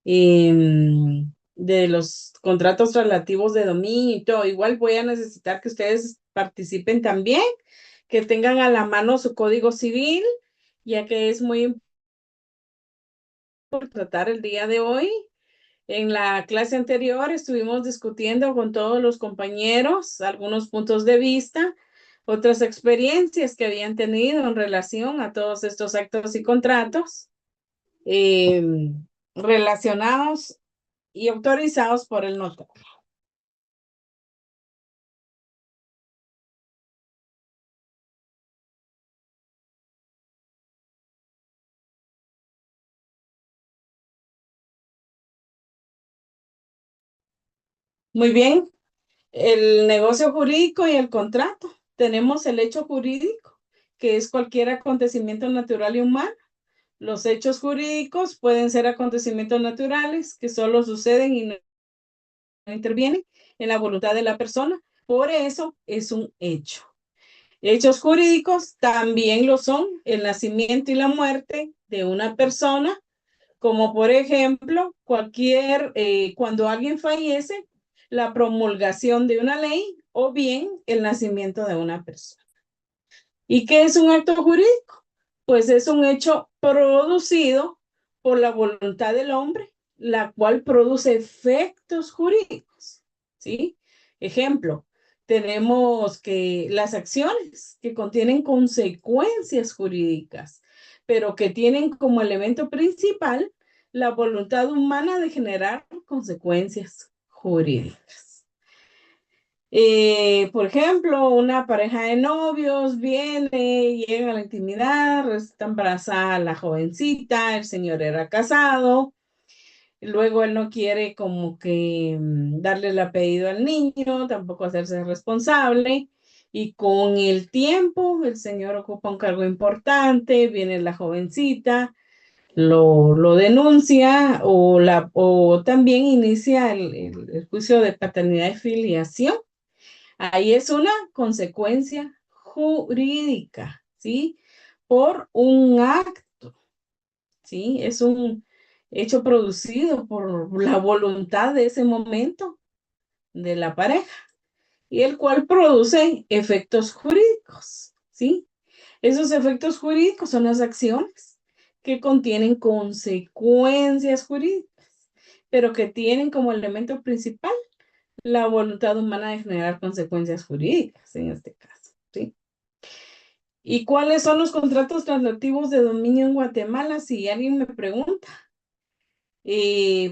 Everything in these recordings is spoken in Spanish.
de los contratos relativos de dominio y todo. Igual voy a necesitar que ustedes participen también, que tengan a la mano su código civil, ya que es muy importante tratar el día de hoy. En la clase anterior estuvimos discutiendo con todos los compañeros algunos puntos de vista, otras experiencias que habían tenido en relación a todos estos actos y contratos eh, relacionados y autorizados por el notario. Muy bien, el negocio jurídico y el contrato. Tenemos el hecho jurídico, que es cualquier acontecimiento natural y humano. Los hechos jurídicos pueden ser acontecimientos naturales que solo suceden y no intervienen en la voluntad de la persona. Por eso es un hecho. Hechos jurídicos también lo son el nacimiento y la muerte de una persona, como por ejemplo, cuando alguien fallece, la promulgación de una ley o bien el nacimiento de una persona. ¿Y qué es un acto jurídico? Pues es un hecho producido por la voluntad del hombre, la cual produce efectos jurídicos. ¿Sí? Ejemplo, tenemos que las acciones que contienen consecuencias jurídicas, pero que tienen como elemento principal la voluntad humana de generar consecuencias jurídicas. Por ejemplo, una pareja de novios viene, llega a la intimidad, está embarazada la jovencita, el señor era casado, luego él no quiere como que darle el apellido al niño, tampoco hacerse responsable, y con el tiempo el señor ocupa un cargo importante, viene la jovencita, lo denuncia o también inicia el juicio de paternidad y filiación. Ahí es una consecuencia jurídica, ¿sí? Por un acto, ¿sí? Es un hecho producido por la voluntad de ese momento de la pareja y el cual produce efectos jurídicos, ¿sí? Esos efectos jurídicos son las acciones que contienen consecuencias jurídicas, pero que tienen como elemento principal la voluntad humana de generar consecuencias jurídicas en este caso, ¿sí? ¿Y cuáles son los contratos translativos de dominio en Guatemala? Si alguien me pregunta.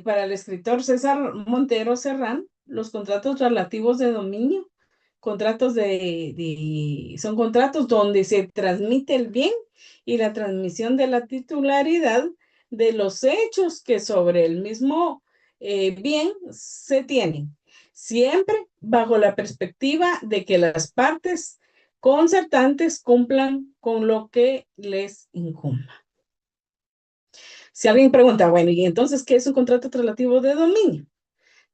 Para el escritor César Montero Serrán, los contratos translativos de dominio, son contratos donde se transmite el bien y la transmisión de la titularidad de los hechos que sobre el mismo bien se tienen, siempre bajo la perspectiva de que las partes concertantes cumplan con lo que les incumba. Si alguien pregunta, bueno, ¿y entonces qué es un contrato translativo de dominio?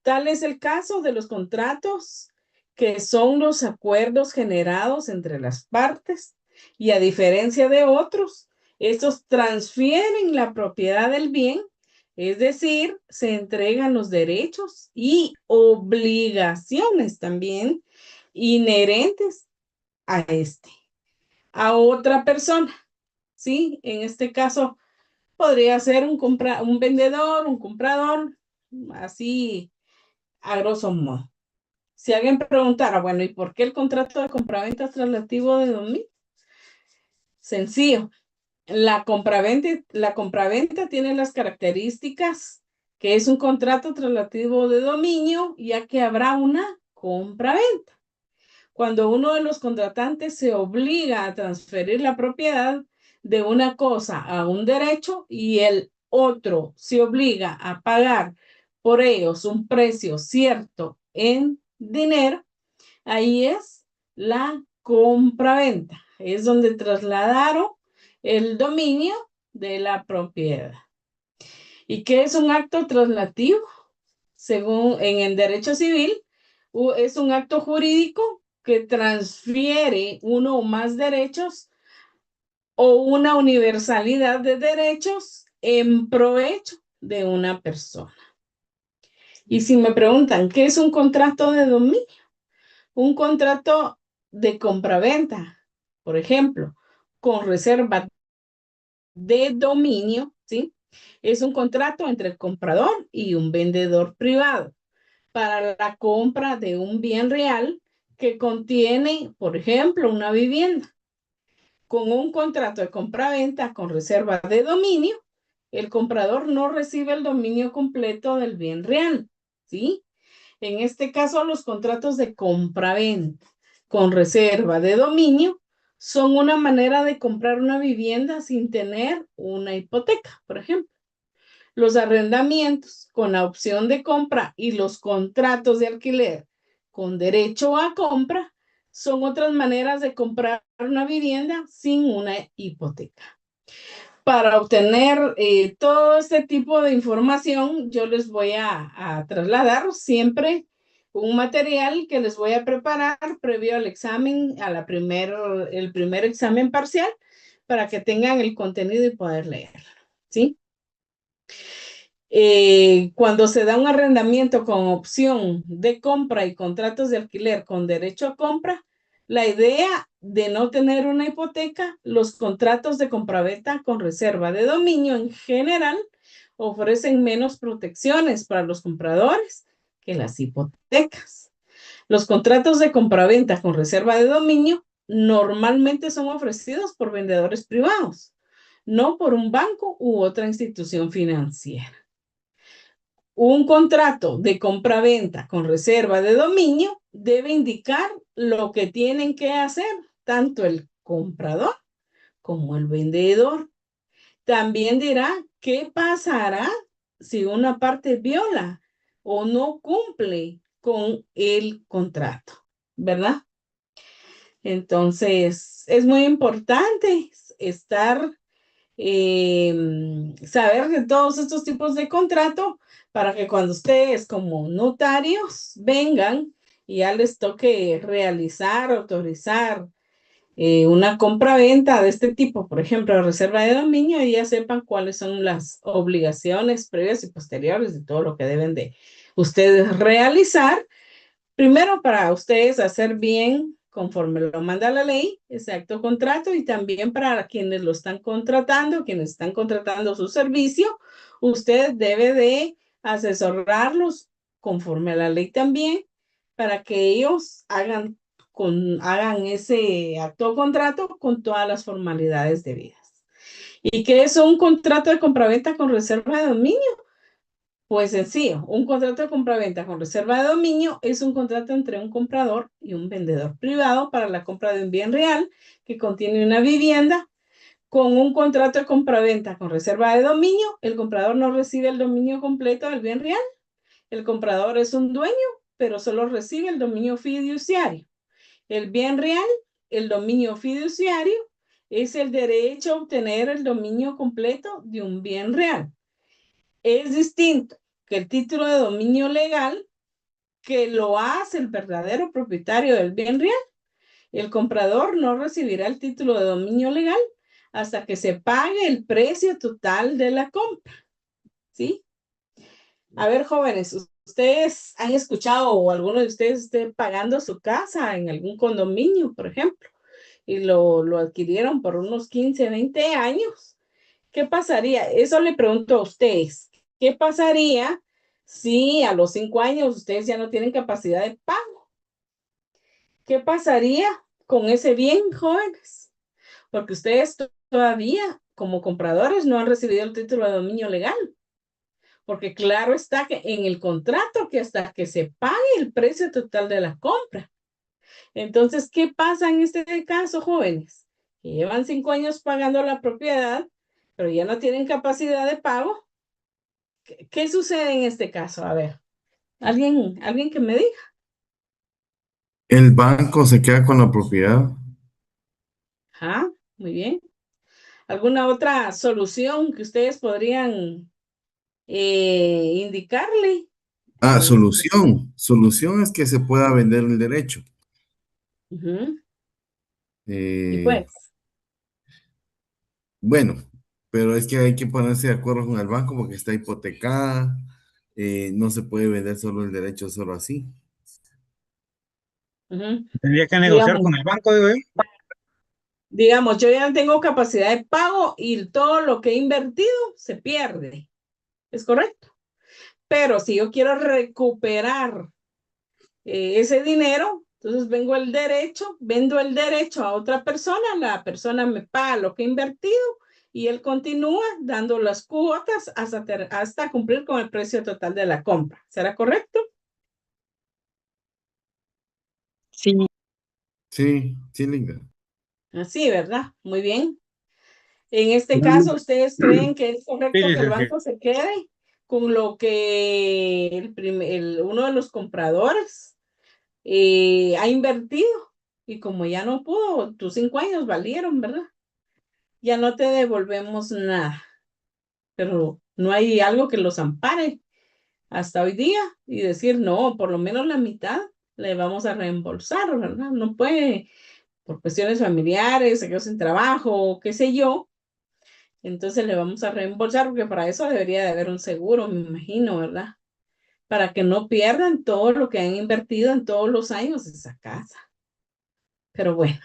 Tal es el caso de los contratos que son los acuerdos generados entre las partes y a diferencia de otros, estos transfieren la propiedad del bien, es decir, se entregan los derechos y obligaciones también inherentes a a otra persona, ¿sí? En este caso, podría ser un vendedor, un comprador, así a grosso modo. Si alguien preguntara, bueno, ¿y por qué el contrato de compraventa translativo de dominio? Sencillo. La compraventa tiene las características que es un contrato translativo de dominio, ya que habrá una compraventa. Cuando uno de los contratantes se obliga a transferir la propiedad de una cosa a un derecho y el otro se obliga a pagar por ellos un precio cierto en dinero, ahí es la compraventa. Es donde trasladaron el dominio de la propiedad. ¿Y qué es un acto traslativo? Según en el derecho civil, es un acto jurídico que transfiere uno o más derechos o una universalidad de derechos en provecho de una persona. Y si me preguntan, ¿qué es un contrato de dominio? Un contrato de compraventa, por ejemplo, con reserva de dominio, ¿sí? Es un contrato entre el comprador y un vendedor privado para la compra de un bien real que contiene, por ejemplo, una vivienda. Con un contrato de compraventa con reserva de dominio, el comprador no recibe el dominio completo del bien real, ¿sí? En este caso, los contratos de compraventa con reserva de dominio son una manera de comprar una vivienda sin tener una hipoteca, por ejemplo. Los arrendamientos con la opción de compra y los contratos de alquiler con derecho a compra son otras maneras de comprar una vivienda sin una hipoteca. Para obtener todo este tipo de información, yo les voy a trasladar siempre un material que les voy a preparar previo al examen, el primer examen parcial, para que tengan el contenido y poder leerlo, ¿sí? Cuando se da un arrendamiento con opción de compra y contratos de alquiler con derecho a compra, la idea de no tener una hipoteca, los contratos de compraventa con reserva de dominio en general ofrecen menos protecciones para los compradores que las hipotecas. Los contratos de compraventa con reserva de dominio normalmente son ofrecidos por vendedores privados, no por un banco u otra institución financiera. Un contrato de compraventa con reserva de dominio debe indicar lo que tienen que hacer tanto el comprador como el vendedor. También dirá qué pasará si una parte viola o no cumple con el contrato, ¿verdad? Entonces, es muy importante saber de todos estos tipos de contrato para que cuando ustedes como notarios vengan y ya les toque realizar, autorizar una compra-venta de este tipo, por ejemplo, reserva de dominio, y ya sepan cuáles son las obligaciones previas y posteriores de todo lo que deben de ustedes realizar. Primero, para ustedes hacer bien conforme lo manda la ley, ese acto contrato, y también para quienes lo están contratando, quienes están contratando su servicio, usted debe de asesorarlos conforme a la ley también, para que ellos hagan ese acto contrato con todas las formalidades debidas. ¿Y qué es un contrato de compraventa con reserva de dominio? Pues sencillo, un contrato de compraventa con reserva de dominio es un contrato entre un comprador y un vendedor privado para la compra de un bien real que contiene una vivienda. Con un contrato de compraventa con reserva de dominio, el comprador no recibe el dominio completo del bien real. El comprador es un dueño, pero solo recibe el dominio fiduciario. El bien real, el dominio fiduciario, es el derecho a obtener el dominio completo de un bien real. Es distinto que el título de dominio legal, que lo hace el verdadero propietario del bien real. El comprador no recibirá el título de dominio legal hasta que se pague el precio total de la compra, ¿sí? A ver, jóvenes, ¿ustedes han escuchado o alguno de ustedes esté pagando su casa en algún condominio, por ejemplo, y lo adquirieron por unos 15, 20 años? ¿Qué pasaría? Eso le pregunto a ustedes. ¿Qué pasaría si a los 5 años ustedes ya no tienen capacidad de pago? ¿Qué pasaría con ese bien, jóvenes? Porque ustedes todavía, como compradores, no han recibido el título de dominio legal. Porque claro está que en el contrato que hasta que se pague el precio total de la compra. Entonces, ¿qué pasa en este caso, jóvenes? Que llevan 5 años pagando la propiedad, pero ya no tienen capacidad de pago. ¿Qué sucede en este caso? A ver, alguien que me diga. El banco se queda con la propiedad. Ajá, muy bien. ¿Alguna otra solución que ustedes podrían indicarle? Ah, Eh, solución. Solución es que se pueda vender el derecho. ujú. Y Eh, pues, bueno. pero es que hay que ponerse de acuerdo con el banco porque está hipotecada, no se puede vender solo el derecho solo así. Ujú. Tendría que negociar Digamos, con el banco, digo yo. digamos, yo ya no tengo capacidad de pago y todo lo que he invertido se pierde. ¿Es correcto? Pero si yo quiero recuperar ese dinero, entonces vendo el derecho a otra persona, la persona me paga lo que he invertido y él continúa dando las cuotas hasta cumplir con el precio total de la compra. ¿Será correcto? Sí, Sí, sí, Linda. Así, ¿verdad? Muy bien. En este sí, caso, ¿ustedes creen que es correcto que el licenciado. banco se quede con lo que uno de los compradores ha invertido? Y como ya no pudo, tus 5 años valieron, ¿verdad? Ya no te devolvemos nada, pero no hay algo que los ampare hasta hoy día y decir, no, por lo menos la mitad le vamos a reembolsar, ¿verdad? No puede, por cuestiones familiares, se quedó sin trabajo, qué sé yo, entonces le vamos a reembolsar porque para eso debería de haber un seguro, me imagino, ¿verdad? Para que no pierdan todo lo que han invertido en todos los años de esa casa. Pero bueno,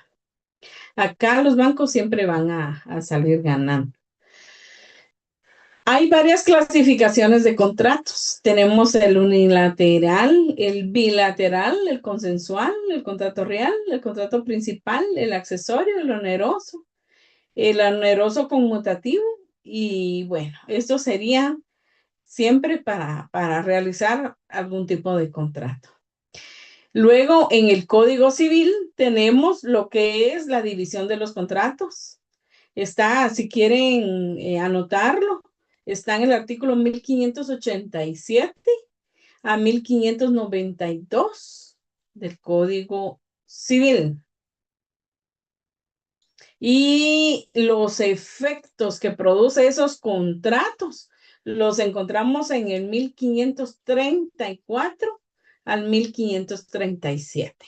acá los bancos siempre van a salir ganando. Hay varias clasificaciones de contratos. Tenemos el unilateral, el bilateral, el consensual, el contrato real, el contrato principal, el accesorio, el oneroso conmutativo. Y bueno, esto sería siempre para realizar algún tipo de contrato. Luego, en el Código Civil tenemos lo que es la división de los contratos. Está, si quieren anotarlo, está en el artículo 1587 a 1592 del Código Civil. Y los efectos que produce esos contratos los encontramos en el 1534 al 1537.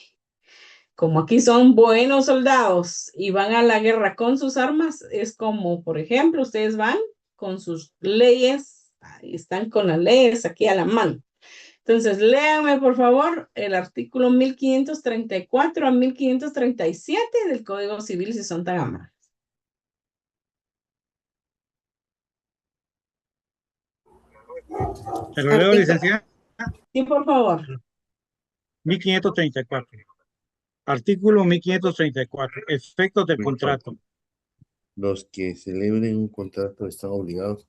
Como aquí son buenos soldados y van a la guerra con sus armas, es como, por ejemplo, ustedes van con sus leyes, ahí están con las leyes aquí a la mano. Entonces, léanme, por favor, el artículo 1534 a 1537 del Código Civil, si son tan amables. Te lo leo, Artículo. licenciado. Sí, por favor. 1534. Artículo 1534. Efectos del contrato. Los que celebren un contrato están obligados.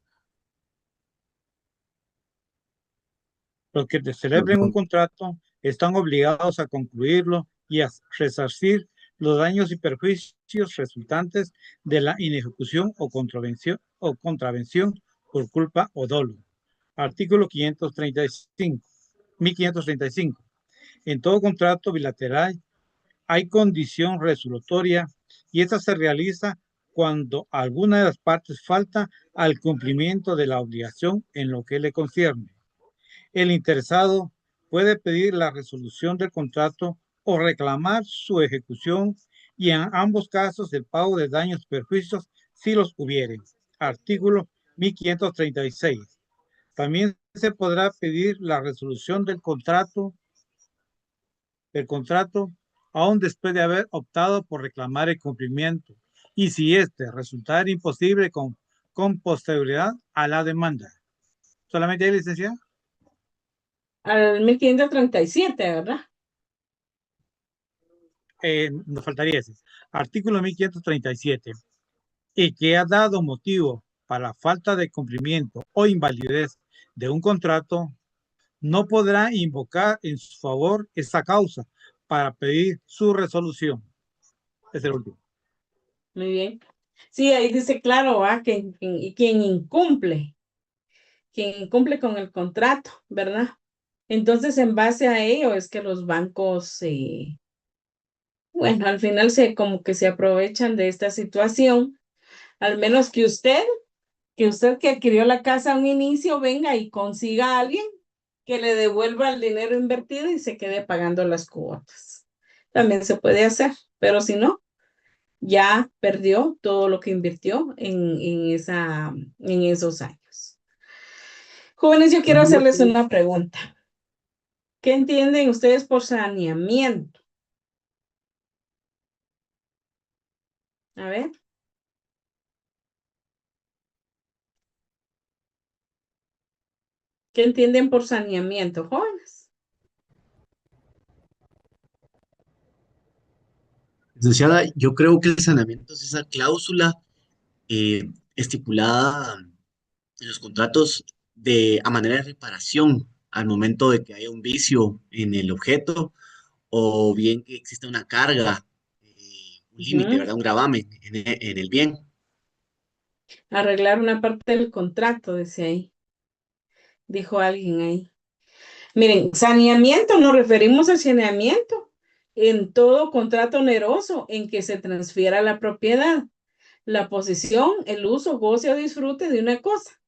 Los que celebren un contrato están obligados a concluirlo y a resarcir los daños y perjuicios resultantes de la inejecución o contravención por culpa o dolo. Artículo 535. 1535. En todo contrato bilateral hay condición resolutoria y esta se realiza cuando alguna de las partes falta al cumplimiento de la obligación en lo que le concierne. El interesado puede pedir la resolución del contrato o reclamar su ejecución y en ambos casos el pago de daños y perjuicios si los hubiere. Artículo 1536. También se podrá pedir la resolución del contrato aún después de haber optado por reclamar el cumplimiento y si éste resultara imposible con posterioridad a la demanda. ¿Solamente hay licenciado? Al 1537, ¿verdad? Nos faltaría ese. Artículo 1537. Y que ha dado motivo para la falta de cumplimiento o invalidez de un contrato, no podrá invocar en su favor esa causa para pedir su resolución. Es el último. Muy bien. Sí, ahí dice claro, ¿va? Quien incumple con el contrato, ¿verdad? Entonces, en base a ello es que los bancos, bueno, al final como que se aprovechan de esta situación, al menos que adquirió la casa a un inicio, venga y consiga a alguien que le devuelva el dinero invertido y se quede pagando las cuotas. También se puede hacer, pero si no, ya perdió todo lo que invirtió en esos años. Jóvenes, yo quiero hacerles una pregunta. ¿Qué entienden ustedes por saneamiento? A ver. ¿Qué entienden por saneamiento, jóvenes? Licenciada, yo creo que el saneamiento es esa cláusula estipulada en los contratos a manera de reparación al momento de que haya un vicio en el objeto o bien que exista una carga, un límite, ¿verdad? Un gravamen en el bien. Arreglar una parte del contrato, dice ahí. Dijo alguien ahí. Miren, saneamiento, nos referimos al saneamiento en todo contrato oneroso en que se transfiera la propiedad, la posesión, el uso, goce o disfrute de una cosa.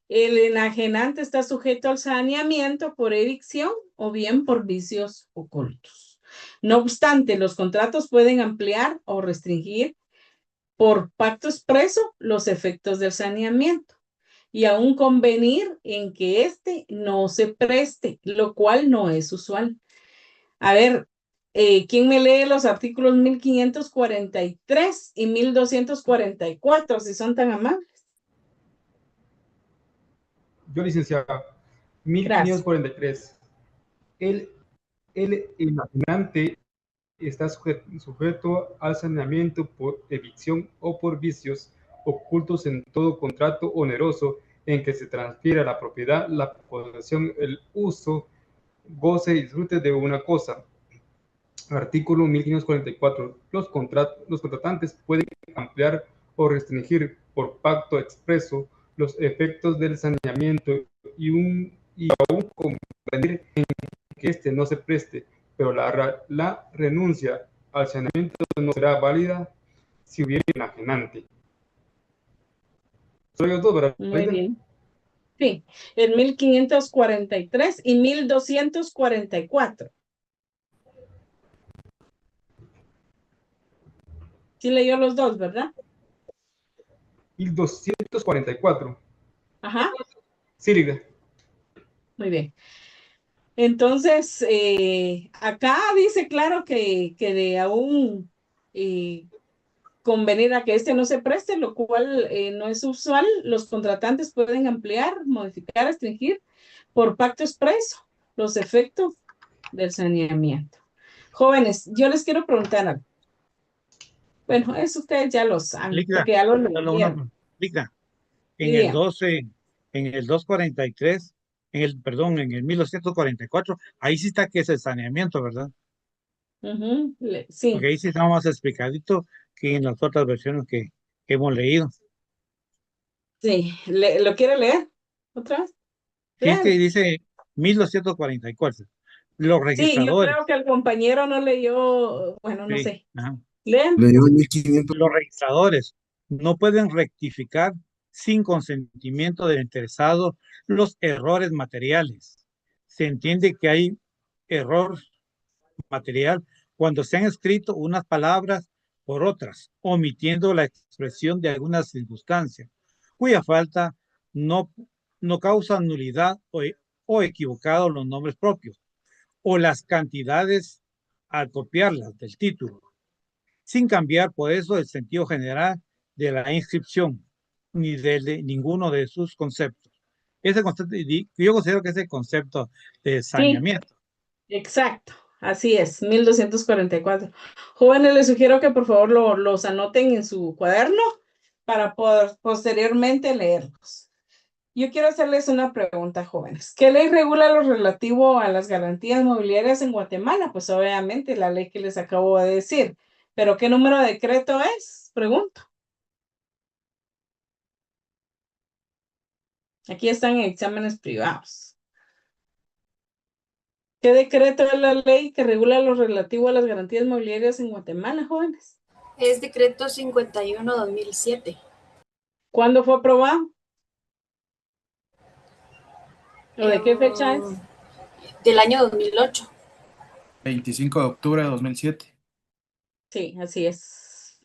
El enajenante está sujeto al saneamiento por evicción o bien por vicios ocultos. No obstante, los contratos pueden ampliar o restringir por pacto expreso los efectos del saneamiento y aún convenir en que éste no se preste, lo cual no es usual. A ver, ¿quién me lee los artículos 1543 y 1244, si son tan amables? Yo, licenciada, Gracias. 1543. El enajenante está sujeto al saneamiento por evicción o por vicios ocultos en todo contrato oneroso en que se transfiera la propiedad, la posesión, el uso, goce y disfrute de una cosa. Artículo 1544. Los contratantes pueden ampliar o restringir por pacto expreso los efectos del saneamiento y aún convenir en que éste no se preste, pero la renuncia al saneamiento no será válida si hubiera enajenante. Solo ellos dos, ¿verdad? Muy bien. Sí, en 1543 y 1244. Sí leyó los dos, ¿verdad? 1244. Ajá. Sí, Liga. Muy bien. Entonces, acá dice claro que de aún convenir a que este no se preste, lo cual no es usual, los contratantes pueden ampliar, modificar, restringir por pacto expreso los efectos del saneamiento. Jóvenes, yo les quiero preguntar algo. Bueno, eso ustedes ya lo saben, Liga, porque ya lo solo una leyeron. Liga. En el Digan. 12, en el 243, perdón, en el 1244, ahí sí está que es el saneamiento, ¿verdad? Sí. Porque ahí sí está más explicadito que en las otras versiones que hemos leído. Sí, ¿lo quiere leer otra vez? Sí, es que Lean. dice 1244. Los Sí, yo registradores. creo que el compañero no leyó, bueno, no Sí, sé. ajá. Lean. Le dio 1500. Los registradores no pueden rectificar sin consentimiento del interesado los errores materiales. Se entiende que hay error material cuando se han escrito unas palabras por otras, omitiendo la expresión de alguna circunstancia, cuya falta no, no causa nulidad o equivocado los nombres propios, o las cantidades al copiarlas del título, sin cambiar por eso el sentido general de la inscripción, ni de ninguno de sus conceptos. Ese concepto, yo considero que es el concepto de Sí, saneamiento. exacto. Así es, 1244. Jóvenes, les sugiero que por favor los anoten en su cuaderno para poder posteriormente leerlos. Yo quiero hacerles una pregunta, jóvenes. ¿Qué ley regula lo relativo a las garantías mobiliarias en Guatemala? Pues obviamente la ley que les acabo de decir. ¿Pero qué número de decreto es? Pregunto. Aquí están en exámenes privados. ¿Qué decreto es la ley que regula lo relativo a las garantías mobiliarias en Guatemala, jóvenes? Es decreto 51/2007. ¿Cuándo fue aprobado? ¿O de qué fecha es? Del año 2008. 25 de octubre de 2007. Sí, así es.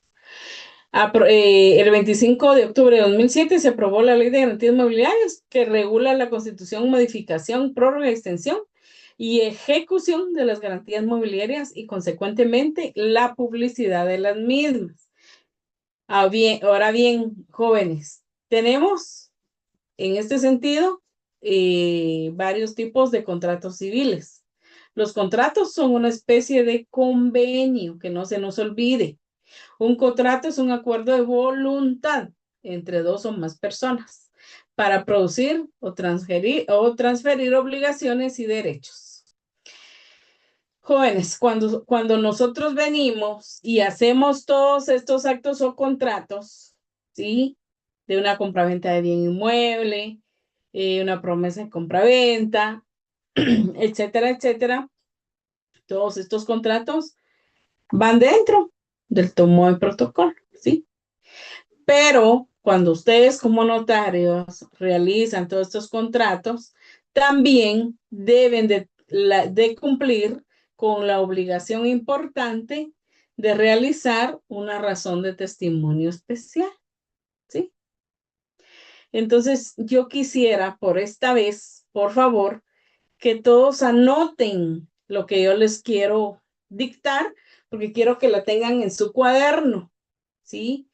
El 25 de octubre de 2007 se aprobó la Ley de Garantías Mobiliarias que regula la constitución, modificación, prórroga, extensión y ejecución de las garantías mobiliarias y consecuentemente la publicidad de las mismas. Ahora bien, jóvenes, tenemos en este sentido varios tipos de contratos civiles. Los contratos son una especie de convenio, que no se nos olvide. Un contrato es un acuerdo de voluntad entre dos o más personas para producir o transferir obligaciones y derechos. Jóvenes, cuando nosotros venimos y hacemos todos estos actos o contratos, ¿sí? De una compraventa de bien inmueble, una promesa de compraventa, etcétera, etcétera, todos estos contratos van dentro del tomo de protocolo, ¿sí? Pero cuando ustedes como notarios realizan todos estos contratos, también deben de cumplir con la obligación importante de realizar una razón de testimonio especial, ¿sí? Entonces, yo quisiera por esta vez, por favor, que todos anoten lo que yo les quiero dictar, porque quiero que la tengan en su cuaderno, ¿sí?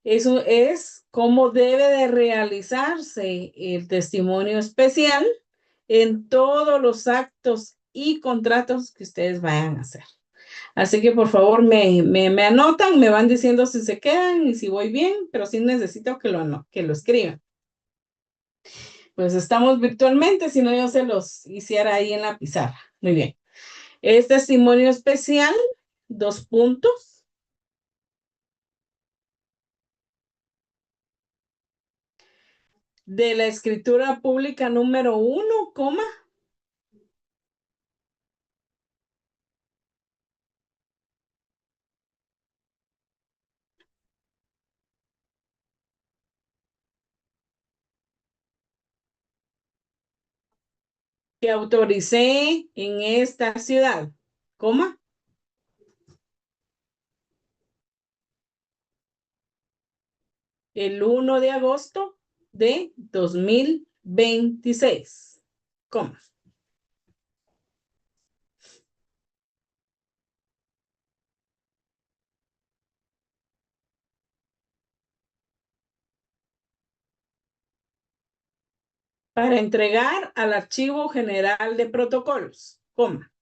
Eso es cómo debe de realizarse el testimonio especial en todos los actos y contratos que ustedes vayan a hacer. Así que por favor me anotan, me van diciendo si se quedan y si voy bien, pero sí necesito que lo escriban. Pues estamos virtualmente, si no yo se los hiciera ahí en la pizarra. Muy bien. Es testimonio especial, 2 puntos. De la escritura pública número 1, coma. Que autoricé en esta ciudad, coma. El 1 de agosto de 2026, coma. Para entregar al Archivo General de Protocolos, coma.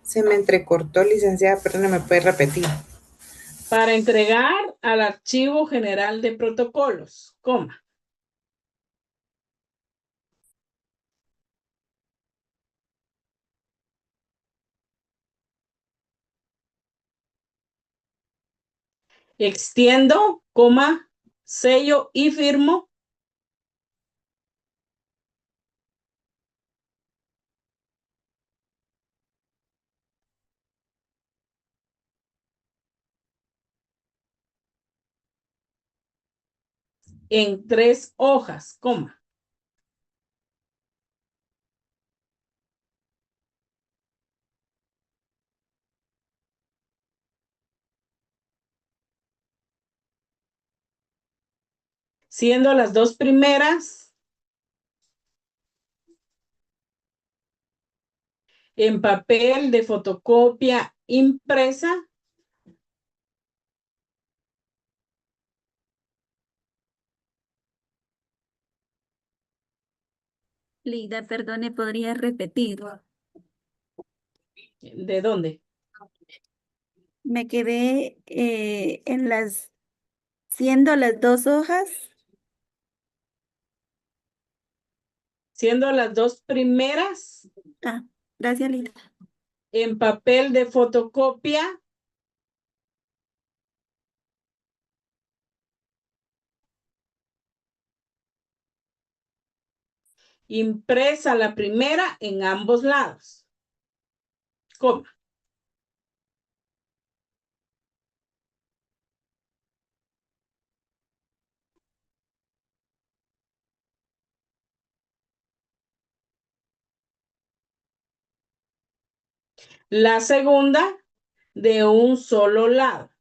Se me entrecortó, licenciada, pero no me puede repetir. Para entregar al Archivo General de Protocolos, coma. Extiendo, coma, sello y firmo. En 3 hojas, coma. Siendo las 2 primeras en papel de fotocopia impresa Lida, perdone, ¿podría repetir? ¿de dónde? Me quedé siendo las 2 hojas. Siendo las 2 primeras Ah, gracias, Lida. en papel de fotocopia impresa la primera en ambos lados, coma. La segunda de un solo lado.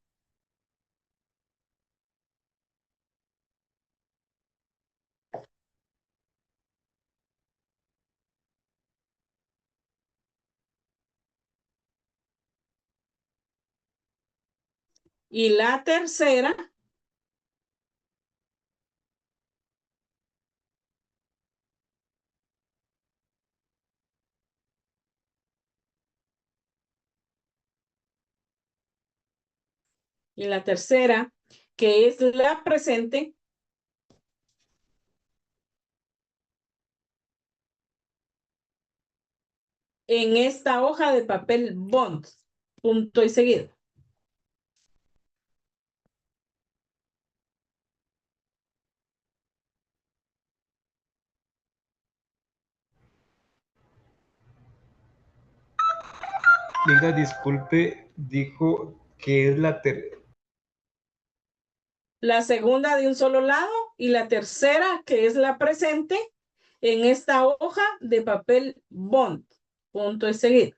Y la tercera que es la presente, en esta hoja de papel bond, punto y seguido. Linda, disculpe, dijo que es La segunda de un solo lado y la tercera, que es la presente, en esta hoja de papel bond, punto y seguido.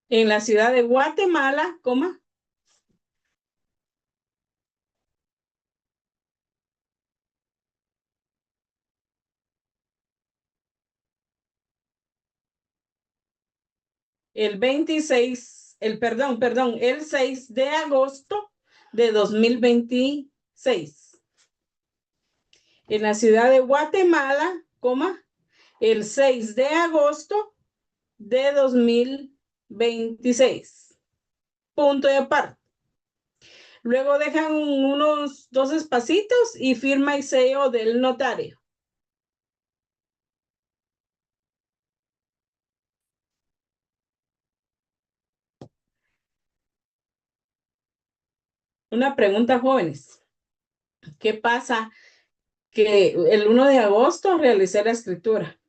En la ciudad de Guatemala, coma, el 6 de agosto de 2026. En la ciudad de Guatemala, coma, el 6 de agosto de 2026. Punto y aparte. Luego dejan unos 2 espacitos y firma y sello del notario. Una pregunta, jóvenes. ¿Qué pasa? Que el 1 de agosto realicé la escritura.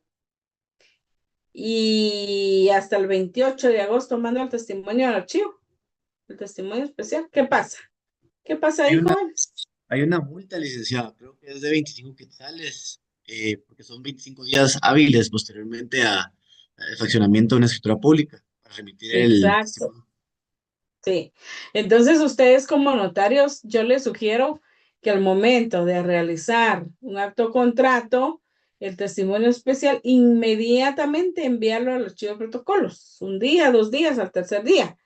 Y hasta el 28 de agosto mando el testimonio al archivo. El testimonio especial. ¿Qué pasa? ¿Qué pasa ahí, jóvenes? Hay una multa, licenciada, creo que es de 25 quetzales, porque son 25 días hábiles posteriormente al fraccionamiento de una escritura pública para remitir el Exacto. testimonio. Sí. Entonces, ustedes como notarios, yo les sugiero que al momento de realizar un acto contrato, el testimonio especial, inmediatamente enviarlo al archivo de protocolos. 1 día, 2 días, al tercer día.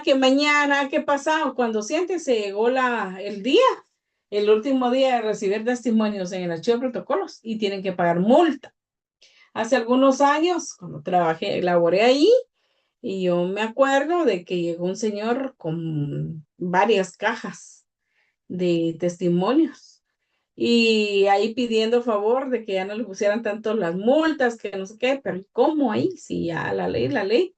Que mañana, que pasado, cuando sienten se llegó el día, el último día de recibir testimonios en el archivo de protocolos y tienen que pagar multa. Hace algunos años, cuando laboré ahí, y yo me acuerdo de que llegó un señor con varias cajas de testimonios y ahí pidiendo favor de que ya no le pusieran tanto las multas, que no sé qué, pero ¿cómo ahí? Si ya la ley.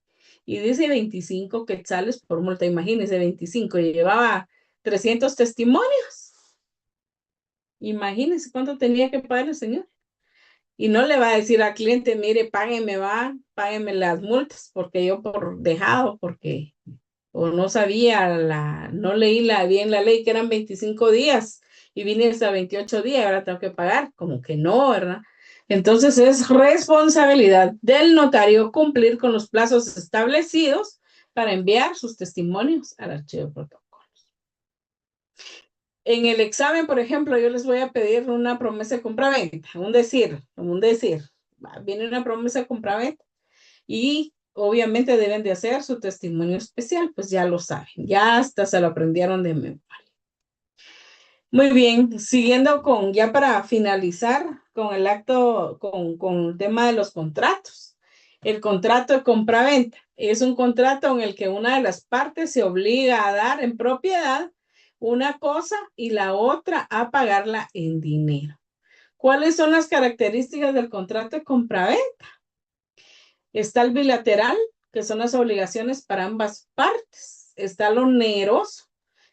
Y dice 25 quetzales por multa, imagínense, 25, y llevaba 300 testimonios. Imagínense cuánto tenía que pagar el señor. Y no le va a decir al cliente, mire, págueme las multas, porque yo por dejado, porque o no sabía, no leí bien la ley, que eran 25 días, y vine hasta 28 días, y ahora tengo que pagar, como que no, ¿verdad? Entonces es responsabilidad del notario cumplir con los plazos establecidos para enviar sus testimonios al archivo de protocolos. En el examen, por ejemplo, yo les voy a pedir una promesa de compraventa, un decir. Viene una promesa de compraventa y obviamente deben de hacer su testimonio especial, pues ya lo saben, ya hasta se lo aprendieron de memoria. Muy bien, siguiendo ya para finalizar con el acto, con el tema de los contratos. El contrato de compraventa es un contrato en el que una de las partes se obliga a dar en propiedad una cosa y la otra a pagarla en dinero. ¿Cuáles son las características del contrato de compraventa? Está el bilateral, que son las obligaciones para ambas partes. Está el oneroso,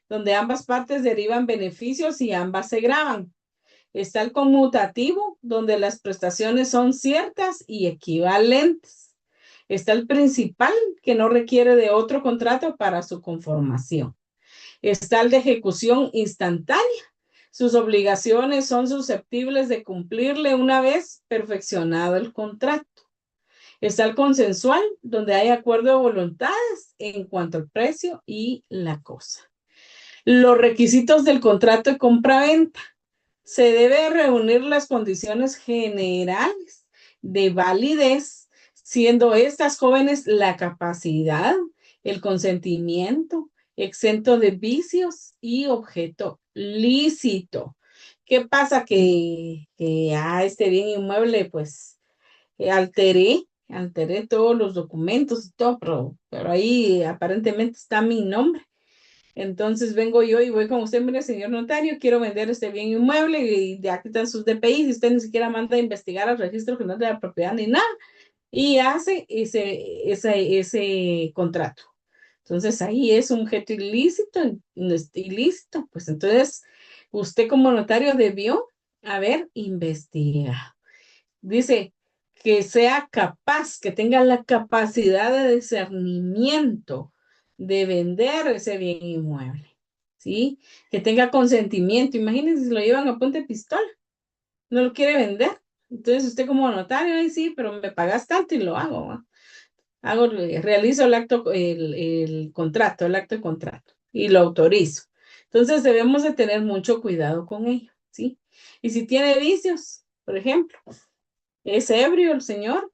donde ambas partes derivan beneficios y ambas se gravan. Está el conmutativo, donde las prestaciones son ciertas y equivalentes. Está el principal, que no requiere de otro contrato para su conformación. Está el de ejecución instantánea. Sus obligaciones son susceptibles de cumplirle una vez perfeccionado el contrato. Está el consensual, donde hay acuerdo de voluntades en cuanto al precio y la cosa. Los requisitos del contrato de compra-venta. Se debe reunir las condiciones generales de validez, siendo estas jóvenes la capacidad, el consentimiento, exento de vicios y objeto lícito. ¿Qué pasa? Que este bien inmueble, pues, alteré todos los documentos y todo, pero ahí aparentemente está mi nombre. Entonces vengo yo y voy con usted, mire, señor notario, quiero vender este bien inmueble y de aquí están sus DPI, y usted ni siquiera manda a investigar al registro general de la propiedad ni nada, y hace ese contrato. Entonces ahí es un objeto ilícito, pues entonces usted como notario debió haber investigado. Dice que sea capaz, que tenga la capacidad de discernimiento de vender ese bien inmueble, ¿sí? Que tenga consentimiento. Imagínense si lo llevan a punta de pistola, no lo quiere vender. Entonces usted como notario, ay sí, pero me pagas tanto y lo hago, ¿no? Realizo el acto de contrato y lo autorizo. Entonces debemos de tener mucho cuidado con ello, ¿sí? Y si tiene vicios, por ejemplo, es ebrio el señor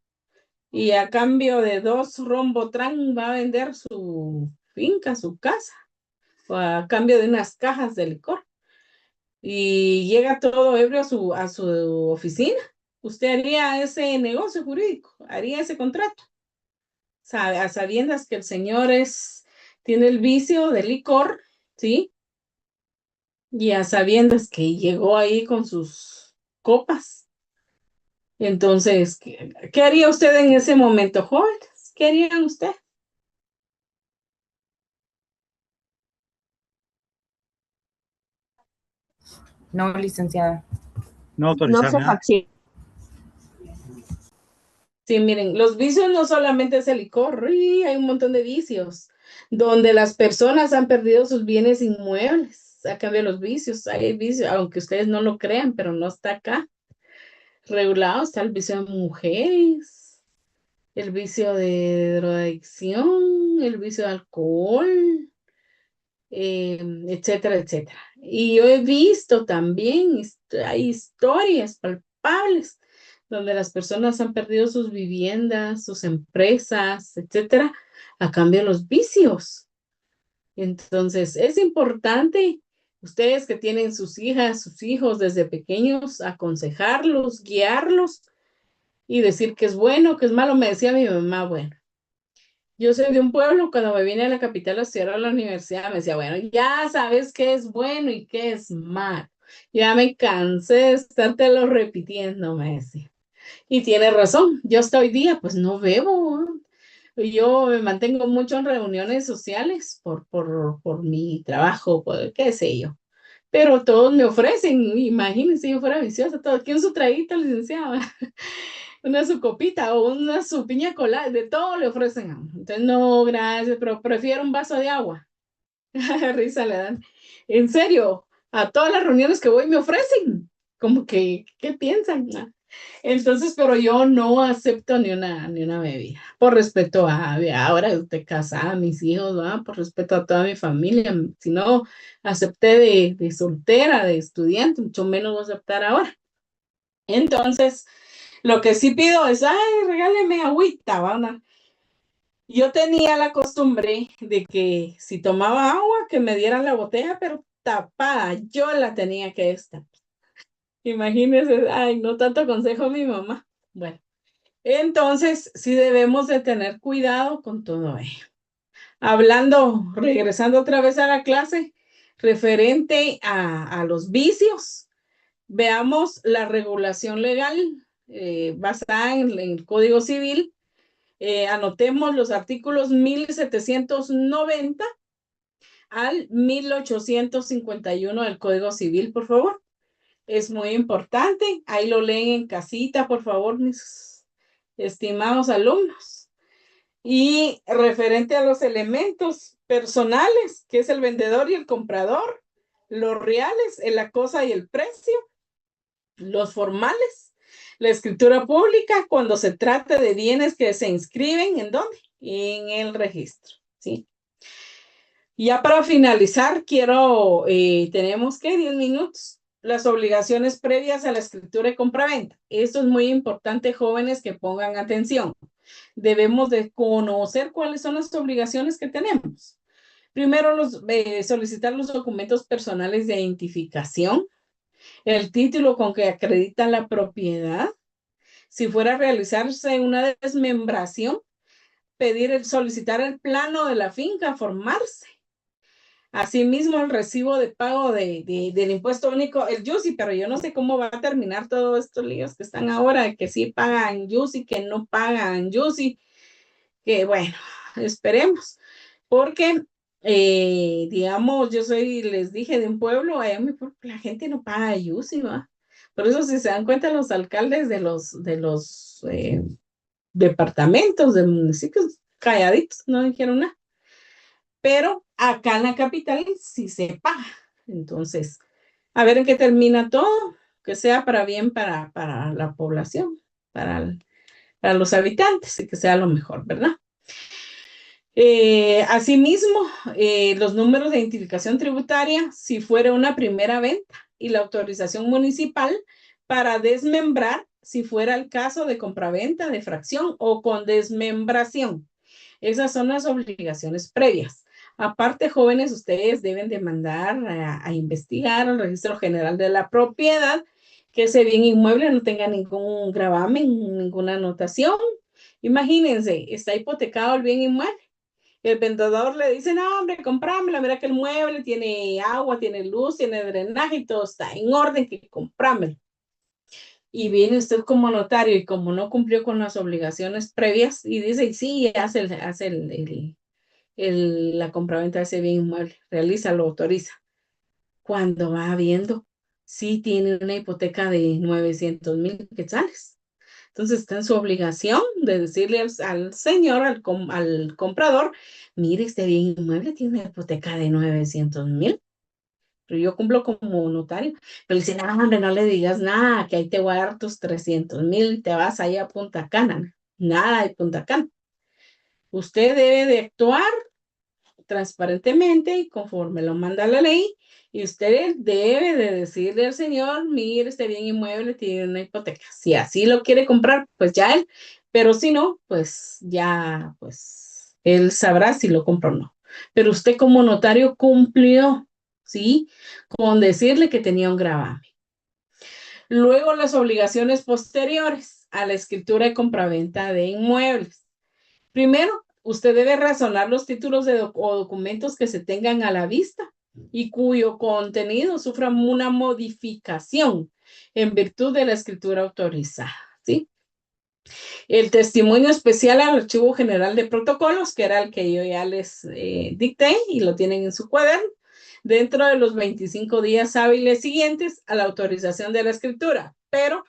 y a cambio de 2 Rombotran va a vender su finca, su casa, o a cambio de unas cajas de licor. Y llega todo ebrio a su oficina. ¿Usted haría ese negocio jurídico? ¿Haría ese contrato? A sabiendas que el señor tiene el vicio de licor, ¿sí? Y a sabiendas que llegó ahí con sus copas. Entonces, ¿qué haría usted en ese momento, jóvenes? ¿Qué harían usted? No, licenciada. No autorizar nada. Sí, miren, los vicios no solamente es el licor, hay un montón de vicios donde las personas han perdido sus bienes inmuebles a cambio de los vicios. Hay vicios, aunque ustedes no lo crean, pero no está acá regulado. Está el vicio de mujeres, el vicio de drogadicción, el vicio de alcohol, etcétera, etcétera. Y yo he visto también, hay historias palpables donde las personas han perdido sus viviendas, sus empresas, etcétera, a cambio de los vicios. Entonces, es importante, ustedes que tienen sus hijas, sus hijos desde pequeños, aconsejarlos, guiarlos y decir que es bueno, que es malo. Me decía mi mamá, bueno, yo soy de un pueblo, cuando me vine a la capital a estudiar a la universidad, me decía, bueno, ya sabes qué es bueno y qué es malo. Ya me cansé de estártelo repitiendo, me decía. Y tiene razón, yo hasta hoy día pues no bebo. Yo me mantengo mucho en reuniones sociales por mi trabajo, por qué sé yo. Pero todos me ofrecen, imagínense, yo fuera viciosa, todo, ¿quién su traguito, licenciada? Una su copita o una su piña colada, de todo le ofrecen a uno. Entonces, no, gracias, pero prefiero un vaso de agua. Risa le dan. En serio, a todas las reuniones que voy me ofrecen. Como que, ¿qué piensan? Entonces, pero yo no acepto ni una bebida. Por respeto ahora estoy casada, mis hijos, ¿va? Por respeto a toda mi familia. Si no acepté de soltera, de estudiante, mucho menos voy a aceptar ahora. Entonces, lo que sí pido es, ay, regáleme agüita, ¿va? Yo tenía la costumbre de que si tomaba agua, que me dieran la botella, pero tapada, yo la tenía que destapar. Imagínense, ay, no tanto consejo mi mamá. Bueno, entonces sí debemos de tener cuidado con todo ello. Regresando otra vez a la clase, referente a los vicios, veamos la regulación legal basada en el Código Civil. Anotemos los artículos 1790 al 1851 del Código Civil, por favor. Es muy importante. Ahí lo leen en casita, por favor, mis estimados alumnos. Y referente a los elementos personales, que es el vendedor y el comprador, los reales, la cosa y el precio, los formales, la escritura pública cuando se trata de bienes que se inscriben, ¿en dónde? En el registro, ¿sí? Ya para finalizar, tenemos que 10 minutos, las obligaciones previas a la escritura de compraventa. Esto es muy importante, jóvenes, que pongan atención. Debemos de conocer cuáles son las obligaciones que tenemos. Primero, solicitar los documentos personales de identificación, el título con que acreditan la propiedad. Si fuera a realizarse una desmembración, solicitar el plano de la finca, formarse. Asimismo, el recibo de pago del impuesto único, el YUSI, pero yo no sé cómo va a terminar todos estos líos que están ahora, que sí pagan YUSI, que no pagan YUSI, que bueno, esperemos, porque, digamos, les dije de un pueblo, allá la gente no paga YUSI, ¿va? Por eso, si se dan cuenta, los alcaldes de los departamentos, de municipios, calladitos, no dijeron nada. Pero acá en la capital sí se paga. Entonces, a ver en qué termina todo, que sea para bien para la población, para los habitantes y que sea lo mejor, ¿verdad? Asimismo, los números de identificación tributaria, si fuera una primera venta, y la autorización municipal para desmembrar, si fuera el caso de compraventa, de fracción o con desmembración. Esas son las obligaciones previas. Aparte, jóvenes, ustedes deben de mandar a investigar al Registro General de la Propiedad que ese bien inmueble no tenga ningún gravamen, ninguna anotación. Imagínense, está hipotecado el bien inmueble. El vendedor le dice, no, hombre, comprámelo, mira que el mueble tiene agua, tiene luz, tiene drenaje y todo está en orden, que comprámelo. Y viene usted como notario y como no cumplió con las obligaciones previas y dice, sí, hace la compraventa de ese bien inmueble, realiza, lo autoriza. Cuando va viendo, sí tiene una hipoteca de 900,000 quetzales. Entonces está en su obligación de decirle al señor, al comprador, mire, este bien inmueble tiene una hipoteca de 900,000. Pero yo cumplo como notario. Pero dice, no, hombre, no le digas nada, que ahí te voy a dar tus 300,000 y te vas ahí a Punta Cana. Nada de Punta Cana. Usted debe de actuar transparentemente y conforme lo manda la ley, y usted debe de decirle al señor, mire, este bien inmueble tiene una hipoteca. Si así lo quiere comprar, pues ya él, pero si no, pues ya, pues él sabrá si lo compra o no. Pero usted como notario cumplió, ¿sí? Con decirle que tenía un gravamen. Luego, las obligaciones posteriores a la escritura de compraventa de inmuebles. Primero, usted debe razonar los títulos o documentos que se tengan a la vista y cuyo contenido sufra una modificación en virtud de la escritura autorizada, ¿sí? El testimonio especial al Archivo General de Protocolos, que era el que yo ya les dicté y lo tienen en su cuaderno, dentro de los 25 días hábiles siguientes a la autorización de la escritura, pero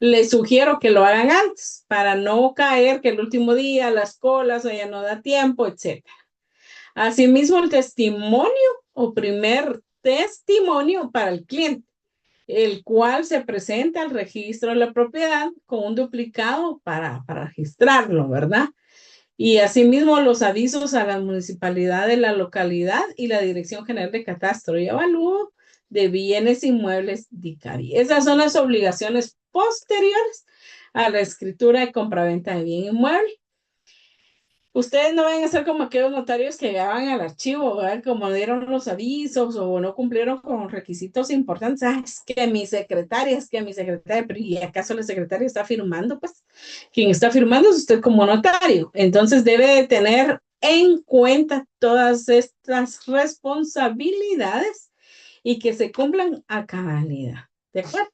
les sugiero que lo hagan antes para no caer que el último día las colas o ya no da tiempo, etc. Asimismo, el testimonio o primer testimonio para el cliente, el cual se presenta al registro de la propiedad con un duplicado para registrarlo, ¿verdad? Y asimismo los avisos a la municipalidad de la localidad y la Dirección General de Catastro y Avalúo de Bienes Inmuebles DICABI. Esas son las obligaciones posteriores a la escritura de compraventa de bien inmueble. Ustedes no van a ser como aquellos notarios que llegaban al archivo, ¿verdad? Como dieron los avisos o no cumplieron con requisitos importantes. Ah, es que mi secretaria, pero ¿y acaso la secretaria está firmando? Pues quien está firmando es usted como notario. Entonces debe de tener en cuenta todas estas responsabilidades y que se cumplan a cabalidad. ¿De acuerdo?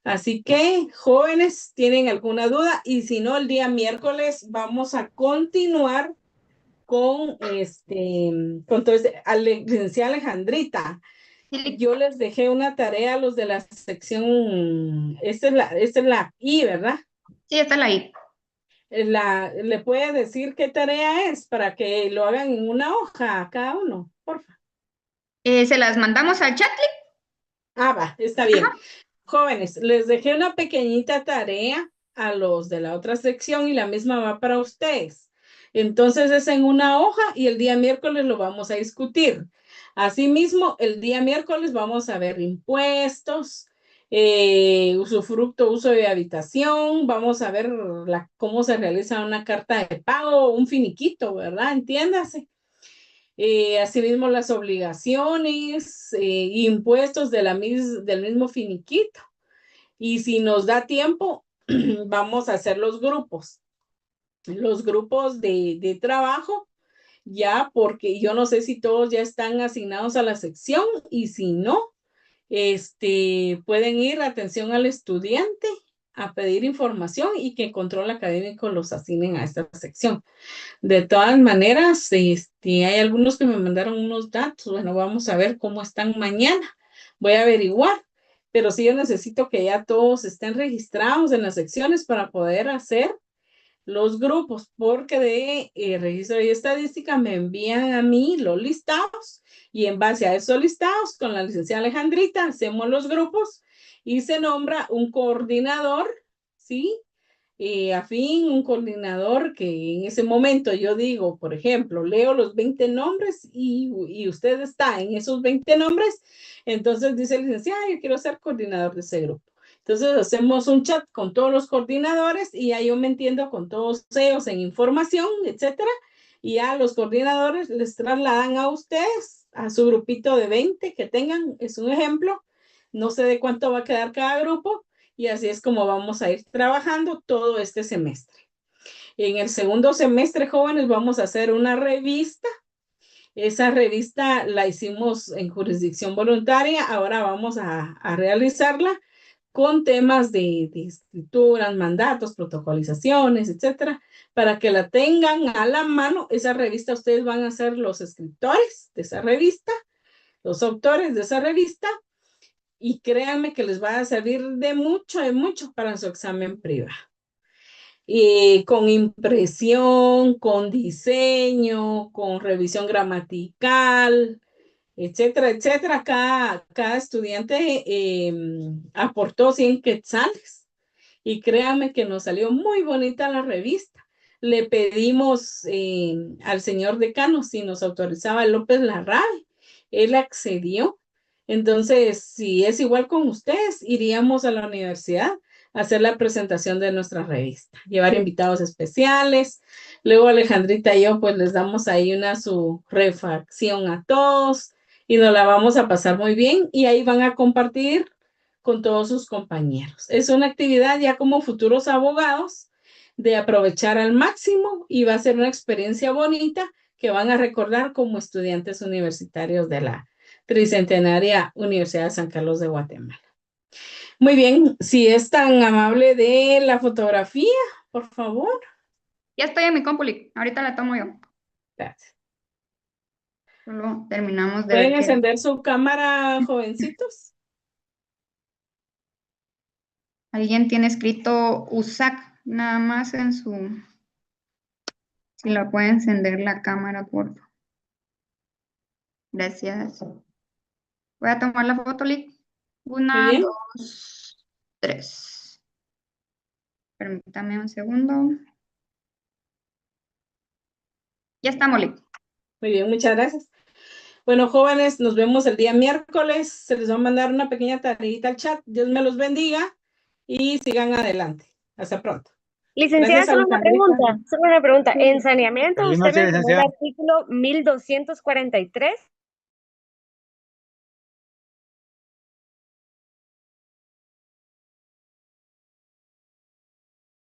Así que, jóvenes, ¿tienen alguna duda? Y si no, el día miércoles vamos a continuar con todo licenciada Alejandrita. Yo les dejé una tarea a los de la sección, esta es la I, ¿verdad? Sí, está la I. ¿Le puede decir qué tarea es para que lo hagan en una hoja cada uno? Porfa. ¿Se las mandamos al chat? Va, está bien. Jóvenes, les dejé una pequeñita tarea a los de la otra sección y la misma va para ustedes. Entonces es en una hoja y el día miércoles lo vamos a discutir. Asimismo, el día miércoles vamos a ver impuestos, usufructo, uso de habitación, vamos a ver cómo se realiza una carta de pago, un finiquito, ¿verdad? Entiéndase. Asimismo, las obligaciones, impuestos del mismo finiquito. Y si nos da tiempo, vamos a hacer los grupos de trabajo, ya porque yo no sé si todos ya están asignados a la sección y si no, pueden ir a atención al estudiante a pedir información y que el control académico los asignen a esta sección. De todas maneras, hay algunos que me mandaron unos datos. Bueno, vamos a ver cómo están mañana. Voy a averiguar, pero sí yo necesito que ya todos estén registrados en las secciones para poder hacer los grupos, porque de registro y estadística me envían a mí los listados y en base a esos listados con la licenciada Alejandrita hacemos los grupos y se nombra un coordinador, ¿sí? Afín, un coordinador que en ese momento yo digo, por ejemplo, leo los 20 nombres y usted está en esos 20 nombres, entonces dice el licenciado, yo quiero ser coordinador de ese grupo. Entonces hacemos un chat con todos los coordinadores y ya yo me entiendo con todos ellos en información, etcétera, y ya los coordinadores les trasladan a ustedes, a su grupito de 20 que tengan, es un ejemplo, no sé de cuánto va a quedar cada grupo, y así es como vamos a ir trabajando todo este semestre. En el segundo semestre, jóvenes, vamos a hacer una revista. Esa revista la hicimos en jurisdicción voluntaria, ahora vamos a realizarla con temas de escrituras, mandatos, protocolizaciones, etcétera, para que la tengan a la mano. Esa revista, ustedes van a ser los escritores de esa revista, los autores de esa revista, y créanme que les va a servir de mucho para su examen privado. Con impresión, con diseño, con revisión gramatical, etcétera, etcétera. Cada estudiante aportó 100 quetzales y créanme que nos salió muy bonita la revista. Le pedimos al señor decano si nos autorizaba López Larrabe. Él accedió. Entonces, si es igual con ustedes, iríamos a la universidad a hacer la presentación de nuestra revista, llevar invitados especiales. Luego Alejandrita y yo pues les damos ahí su refacción a todos y nos la vamos a pasar muy bien y ahí van a compartir con todos sus compañeros. Es una actividad ya como futuros abogados de aprovechar al máximo y va a ser una experiencia bonita que van a recordar como estudiantes universitarios de la Tricentenaria Universidad de San Carlos de Guatemala. Muy bien, si es tan amable de la fotografía, por favor. Ya estoy en mi compuli, ahorita la tomo yo. Gracias. Solo terminamos de ¿Pueden ver encender su cámara, jovencitos? Alguien tiene escrito USAC, nada más en su... Si la puede encender la cámara, por favor. Gracias. Voy a tomar la foto, Lick. 1, 2, 3. Permítame un segundo. Ya estamos, Lick. Muy bien, muchas gracias. Bueno, jóvenes, nos vemos el día miércoles. Se les va a mandar una pequeña tareita al chat. Dios me los bendiga y sigan adelante. Hasta pronto. Licenciada, solo una pregunta. En saneamiento, Feliz usted noche, mencionó el licenciada. artículo 1243.